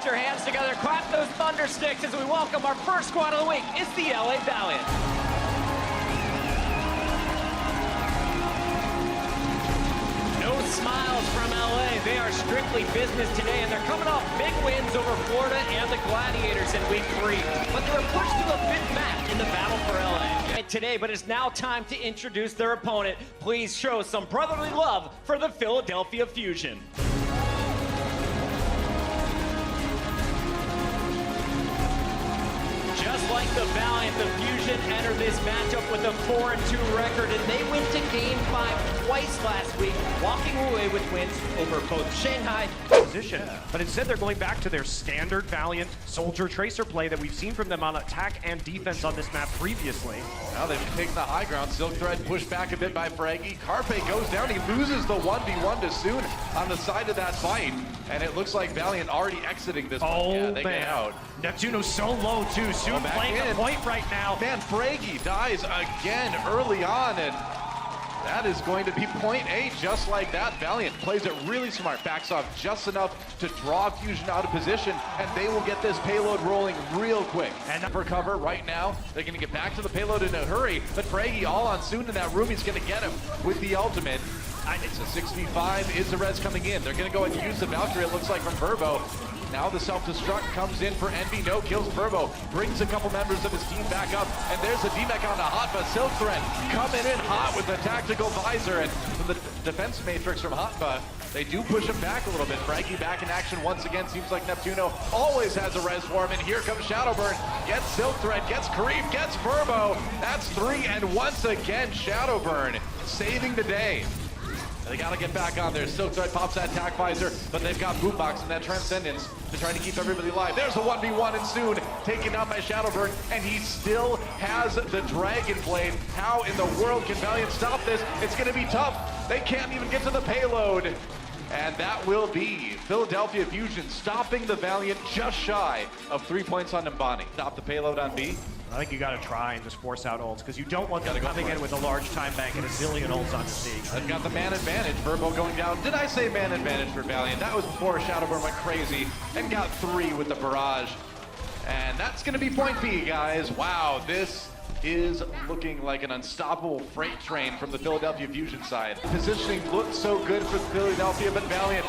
Put your hands together, clap those thunder sticks as we welcome our first squad of the week. It's the LA Valiant. No smiles from LA. They are strictly business today, and they're coming off big wins over Florida and the Gladiators in week 3. But they were pushed to a big map in the battle for LA today, but it's now time to introduce their opponent. Please show some brotherly love for the Philadelphia Fusion. Just like the Valiant, the Fusion entered this matchup with a 4-2 record, and they went to Game 5 twice last week, walking away with wins over both Shanghai position. But instead, they're going back to their standard Valiant Soldier Tracer play that we've seen from them on attack and defense on this map previously. Now they've taken the high ground. Silk Thread pushed back a bit by Fraggy. Carpe goes down. He loses the 1v1 to Soon on the side of that fight. And it looks like Valiant already exiting this one. Oh, yeah, they man. get out. Neptuno's so low, too. Soon playing a point right now. Man, Fraggy dies again early on, and that is going to be point A just like that. Valiant plays it really smart, backs off just enough to draw Fusion out of position, and they will get this payload rolling real quick. And for cover right now, they're going to get back to the payload in a hurry, but Fraggy all on Soon in that room. He's going to get him with the ultimate. It's a 6v5. Is the res coming in? They're going to go and use the Valkyrie, it looks like, from Verbo. Now the self-destruct comes in for Envy. No kills Verbo. Brings a couple members of his team back up. And there's a D-Mech on the Hotba. Silk Thread coming in hot with the tactical visor. And from the defense matrix from Hotba, they do push him back a little bit. Fraggy back in action once again. Seems like Neptuno always has a res for him. And here comes Shadowburn. Gets Silk Thread, gets Kareem, gets Verbo. That's 3. And once again, Shadowburn saving the day. They gotta get back on there. Silk Thread pops that attack visor, but they've got Boombox and that Transcendence to try to keep everybody alive. There's a 1v1 and Soon taken out by Shadowburn, and he still has the Dragon Blade. How in the world can Valiant stop this? It's gonna be tough. They can't even get to the payload. And that will be Philadelphia Fusion stopping the Valiant just shy of 3 points on Nimbani. Stop the payload on B. I think you got to try and just force out ults, because you don't want them coming in with a large time bank and a zillion ults on the C. They've got the man advantage. Verbo going down. Did I say man advantage for Valiant? That was before Shadowburn went crazy and got 3 with the barrage. And that's going to be point B, guys. Wow, this is looking like an unstoppable freight train from the Philadelphia Fusion side. Positioning looked so good for Philadelphia, but Valiant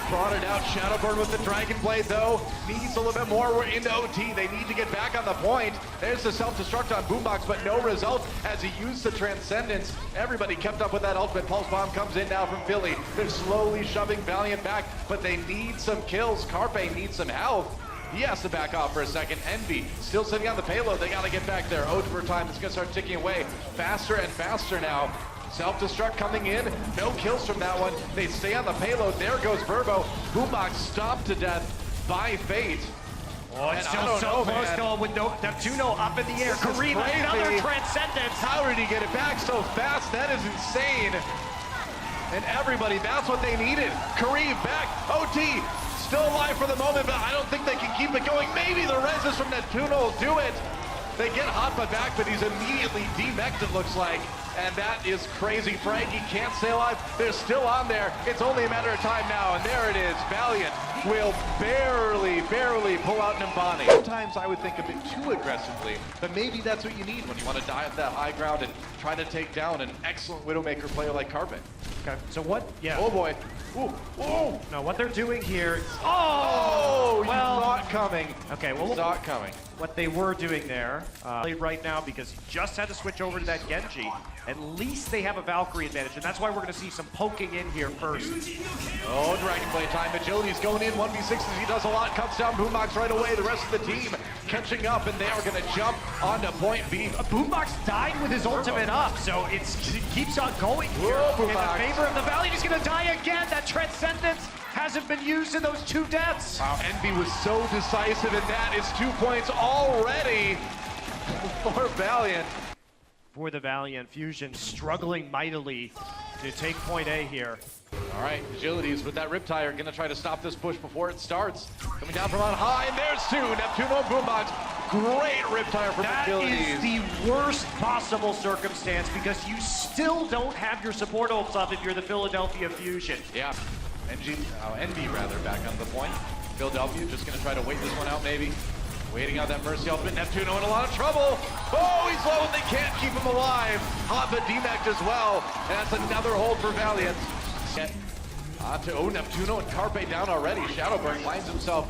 brought it out. Shadowburn with the Dragon Blade, though, needs a little bit more. We're into OT. They need to get back on the point. There's the self-destruct on Boombox, but no result as he used the Transcendence. Everybody kept up with that ultimate. Pulse Bomb comes in now from Philly. They're slowly shoving Valiant back, but they need some kills. Carpe needs some health. He has to back off for a second. Envy still sitting on the payload. They got to get back there. Over time, it's going to start ticking away faster and faster now. Self-destruct coming in. No kills from that one. They stay on the payload. There goes Verbo. Boombox stopped to death by Fate. Oh, it's still so close though with Neptuno up in the air. Kareem, another Transcendence. How did he get it back so fast? That is insane. And everybody, that's what they needed. Kareem back. OT still alive for the moment, but I don't think they can keep it going. Maybe the reses from Neptuno will do it. They get Hotba back, but he's immediately demeched, it looks like. And that is crazy. Frankie can't stay alive. They're still on there. It's only a matter of time now, and there it is. Valiant will barely pull out Nimbani. Sometimes I would think a bit too aggressively, but maybe that's what you need when you want to die at that high ground and try to take down an excellent Widowmaker player like Carpe. Okay, so what? Yeah. Oh boy. Ooh. Ooh. No, what they're doing here. Oh, well, you saw it coming. Okay, well, you saw it coming. What they were doing there, right now, because he just had to switch over to that Genji. At least they have a Valkyrie advantage, and that's why we're going to see some poking in here first. Oh, Dragon Blade time. Agility's going in 1v6 as he does a lot. Comes down Boombox right away. The rest of the team catching up, and they are going to jump onto point B. Boombox died with his ultimate up, so it keeps on going here. Whoa, in the favor of the Valiant. He's going to die again. That Transcendence hasn't been used in those 2 deaths. Wow, Envy was so decisive, and that is 2 points already for Valiant. For the Valiant, Fusion struggling mightily to take point A here. All right, Agilities with that Riptide are going to try to stop this push before it starts. Coming down from on high, and there's 2. Neptuno and Boombox. Great Riptide from Agilities. That is the worst possible circumstance because you still don't have your support ults up if you're the Philadelphia Fusion. Yeah. Envy rather back on the point. Philadelphia just going to try to wait this one out maybe. Waiting on that Mercy ultimate. Neptuno in a lot of trouble. Oh, he's low and they can't keep him alive. Hava demeched as well. And that's another hold for Valiant. Neptuno and Carpe down already. Shadowburn finds himself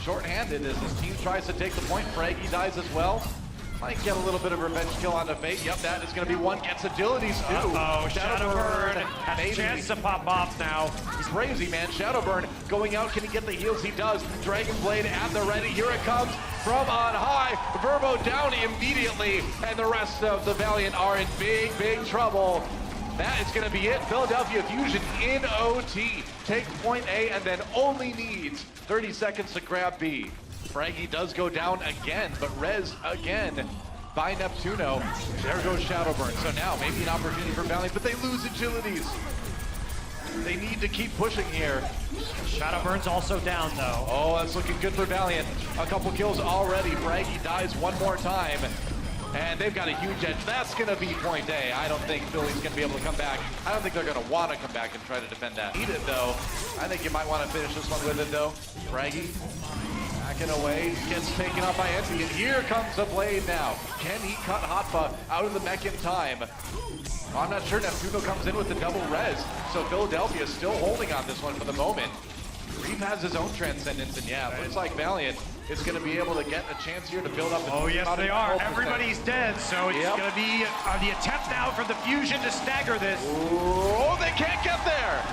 short-handed as his team tries to take the point. Fraggy dies as well. Might get a little bit of revenge kill onto Fate. Yep, that is going to be one. Gets agilities too. Uh-oh, Shadowburn has a chance to pop off now. He's crazy, man. Shadowburn going out. Can he get the heals? He does. Dragon Blade at the ready. Here it comes from on high. Verbo down immediately. And the rest of the Valiant are in big, big trouble. That is going to be it. Philadelphia Fusion in OT. Takes point A and then only needs 30 seconds to grab B. Fraggy does go down again, but res again by Neptuno. There goes Shadowburn. So now maybe an opportunity for Valiant, but they lose agilities. They need to keep pushing here. Shadowburn's also down though. Oh, that's looking good for Valiant. A couple kills already. Fraggy dies one more time. And they've got a huge edge. That's going to be point A. I don't think Philly's going to be able to come back. I don't think they're going to want to come back and try to defend that. Need it, though. I think you might want to finish this one with it, though. Fraggy backing away. Gets taken up by Envy. And here comes the blade now. Can he cut Hotfa out of the mech in time? I'm not sure. Neptuno comes in with the double res. So Philadelphia is still holding on this one for the moment. Reeve has his own transcendence, and yeah, looks like Valiant is going to be able to get a chance here to build up. Oh, yes, they are. Everybody's dead, so it's going to be the attempt now from the Fusion to stagger this. Oh, they can't get there.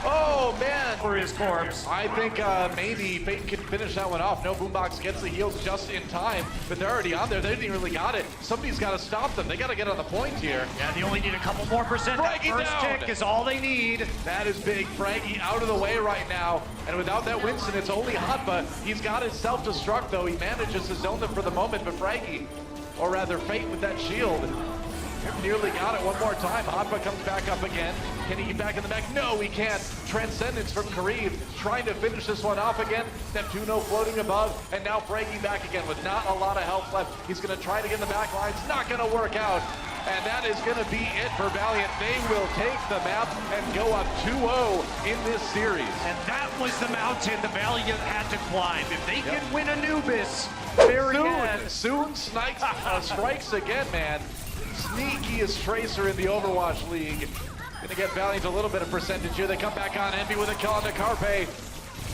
Oh, man. For his corpse. I think maybe Fate can finish that one off. No, Boombox gets the heals just in time, but they're already on there. They didn't even really got it. Somebody's got to stop them. They got to get on the point here. Yeah, they only need a couple more percent. That first tick is all they need. That is big. Fraggy out of the way right now. And without that Winston, it's only Hotba. He's got his self-destruct, though. He manages to zone them for the moment, but Fraggy, or rather Fate with that shield, nearly got it one more time. Hotba comes back up again. Can he get back in the mech? No, he can't. Transcendence from Kareev trying to finish this one off again. Neptuno floating above, and now Fraggy back again with not a lot of health left. He's going to try to get in the back lines. Not going to work out. And that is going to be it for Valiant. They will take the map and go up 2-0 in this series. And that was the mountain the Valiant had to climb. If they can win Anubis, there again. Soon strikes again, man. Sneakiest tracer in the Overwatch League. Gonna get Valiant a little bit of percentage here. They come back on Envy with a kill on the Carpe.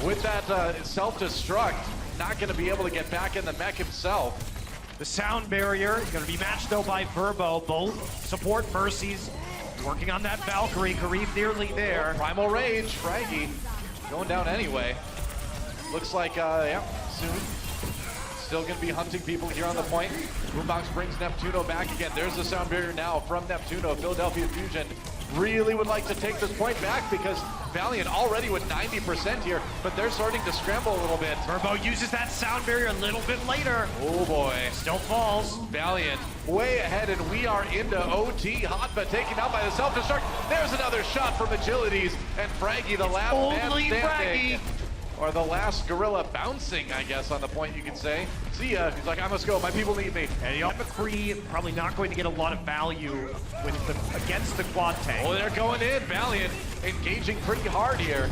With that self-destruct, not gonna be able to get back in the mech himself. The sound barrier is gonna be matched though by Verbo. Both support Mercies. Working on that Valkyrie. Kareev nearly there. Primal Rage, Fraggy going down anyway. Looks like, yeah, soon. Still going to be hunting people here on the point. Boombox brings Neptuno back again. There's the sound barrier now from Neptuno. Philadelphia Fusion really would like to take this point back because Valiant already with 90% here, but they're starting to scramble a little bit. Verbo uses that sound barrier a little bit later. Oh boy. Still falls. Valiant way ahead, and we are into OT. Hotba taken out by the self-destruct. There's another shot from Agilities, and Fraggy, the last man standing. Or the last gorilla bouncing, I guess, on the point you could say. See ya. He's like, I must go. My people need me. And McCree probably not going to get a lot of value against the quad tank. Oh, they're going in. Valiant engaging pretty hard here.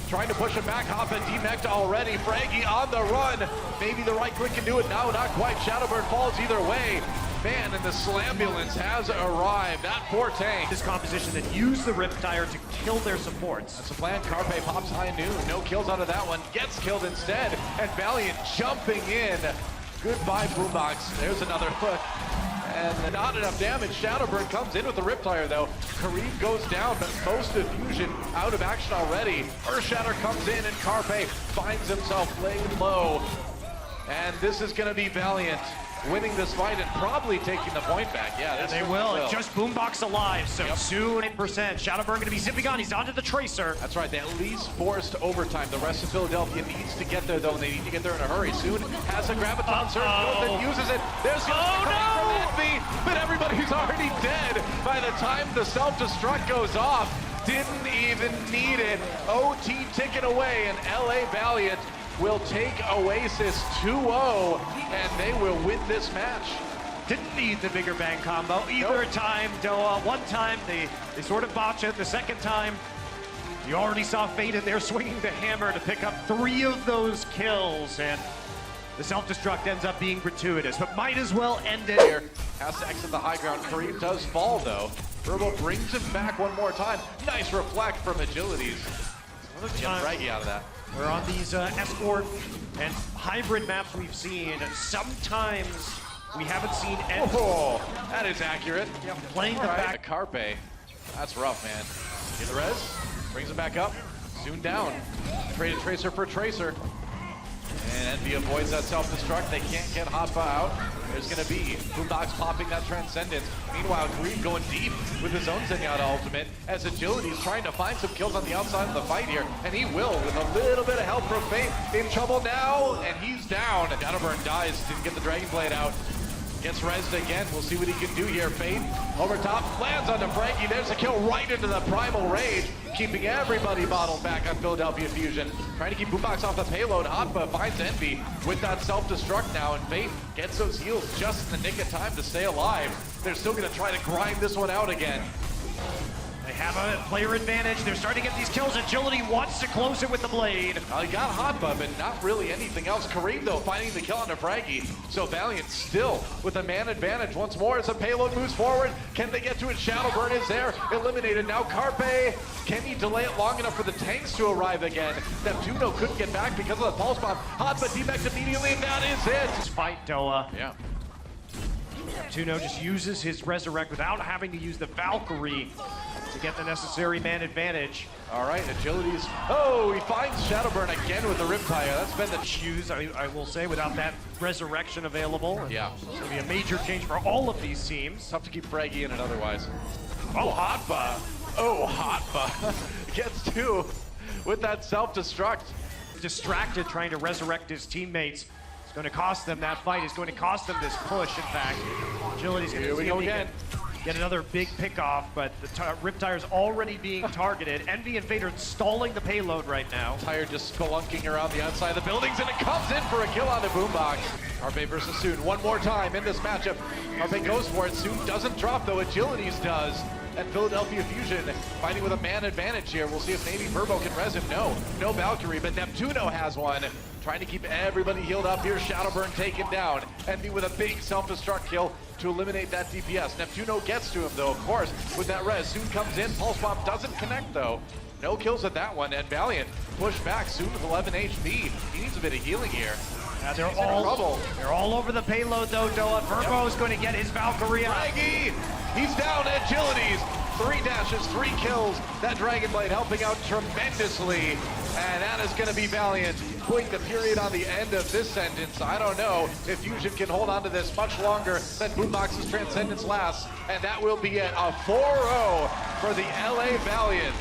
Trying to push him back. Hoppa demeched already. Fraggy on the run. Maybe the right click can do it. No, not quite. Shadowburn falls either way. Man, and the Slambulance has arrived. That poor tank. This composition that used the Riptire to kill their supports. That's the plan. Carpe pops high noon. No kills out of that one. Gets killed instead. And Valiant jumping in. Goodbye, Boombox. There's another hook. And not enough damage. Shadowburn comes in with the Riptire, though. Kareev goes down, but most of Fusion out of action already. Earthshatter comes in, and Carpe finds himself laid low. And this is going to be Valiant winning this fight and probably taking the point back. Yeah, they will. Just Boombox alive, so soon 8%. Shadowburn going to be zipping on. He's onto the Tracer. That's right. They at least forced overtime. The rest of Philadelphia needs to get there, though, and they need to get there in a hurry. Soon has a Graviton surge, goes and uses it. There's from Envy, but everybody's already dead by the time the self-destruct goes off. Didn't even need it. OT ticking away, and LA Valiant will take Oasis 2-0, and they will win this match. Didn't need the bigger bang combo either time. One time they sort of botch it. The second time, You already saw Fate in there swinging the hammer to pick up 3 of those kills, and the self-destruct ends up being gratuitous, but might as well end it Here has to exit the high ground. Kareem does fall though. Verbo brings him back one more time. Nice reflect from Agilities. Get Raggy out of that. We're on these escort and hybrid maps we've seen. Sometimes we haven't seen any. Oh, that is accurate. Yeah, playing the Right, back. Carpe. That's rough, man. Get the res. Brings him back up. Soon down. Traded Tracer for Tracer. And Envy avoids that self-destruct. They can't get Hotba out. There's going to be Boombox popping that Transcendence. Meanwhile, Green going deep with his own Zenyatta ultimate as Agility's trying to find some kills on the outside of the fight here. And he will with a little bit of help from Fate. In trouble now, and he's down. Shadowburn dies. Didn't get the Dragon Blade out. Gets rezzed again. We'll see what he can do here. Fate over top. Lands onto Frankie. There's a kill right into the Primal Rage. Keeping everybody bottled back on Philadelphia Fusion. Trying to keep Boombox off the payload. Hotba finds Envy with that self-destruct now. And Fate gets those heals just in the nick of time to stay alive. They're still going to try to grind this one out again. They have a player advantage. They're starting to get these kills. Agility wants to close it with the blade. He got Hotba, but not really anything else. Kareem, though, finding the kill onto Fraggy. So Valiant still with a man advantage once more as the payload moves forward. Can they get to it? Shadowburn is there. Eliminated. Now Carpe. Can he delay it long enough for the tanks to arrive again? Neptuno couldn't get back because of the pulse bomb. Hotba debacked immediately, and that is it. This fight, Doa. Yeah. Neptuno just uses his Resurrect without having to use the Valkyrie to get the necessary man advantage. All right, Agilities. Oh, he finds Shadowburn again with the Riptire. That's been the Shoes, I will say, without that Resurrection available. Yeah. It's going to be a major change for all of these teams. tough to keep Fraggy in it otherwise. Oh, Hotba. Oh, Hotba. Gets 2 with that self-destruct. Distracted trying to resurrect his teammates. It's going to cost them that fight. It's going to cost them this push, in fact. Agility's going to Here we go again. Get another big pick off, but the Riptire's already being targeted. Envy and Fate are stalling the payload right now. Tire just spelunking around the outside of the buildings, and it comes in for a kill on the Boombox. Carpe versus Soon one more time in this matchup. Carpe goes for it. Soon doesn't drop, though. Agilities does. And Philadelphia Fusion fighting with a man advantage here. We'll see if maybe Verbo can res him. No Valkyrie, but Neptuno has one. Trying to keep everybody healed up here. Shadowburn taken down. Envy with a big self-destruct kill to eliminate that DPS. Neptuno gets to him, though, of course, with that res. Soon comes in. Pulse Bomb doesn't connect, though. No kills at that one. And Valiant pushed back. Soon with 11 HP. He needs a bit of healing here. They're all over the payload, though, Doa. Verbo's going to get his Valkyrie out. Fraggy! He's down. Agilities. 3 dashes, 3 kills. That Dragon Blade helping out tremendously. And that is going to be Valiant putting the period on the end of this sentence. I don't know if Fusion can hold on to this much longer than Boombox's Transcendence lasts. And that will be it. A 4-0 for the LA Valiant.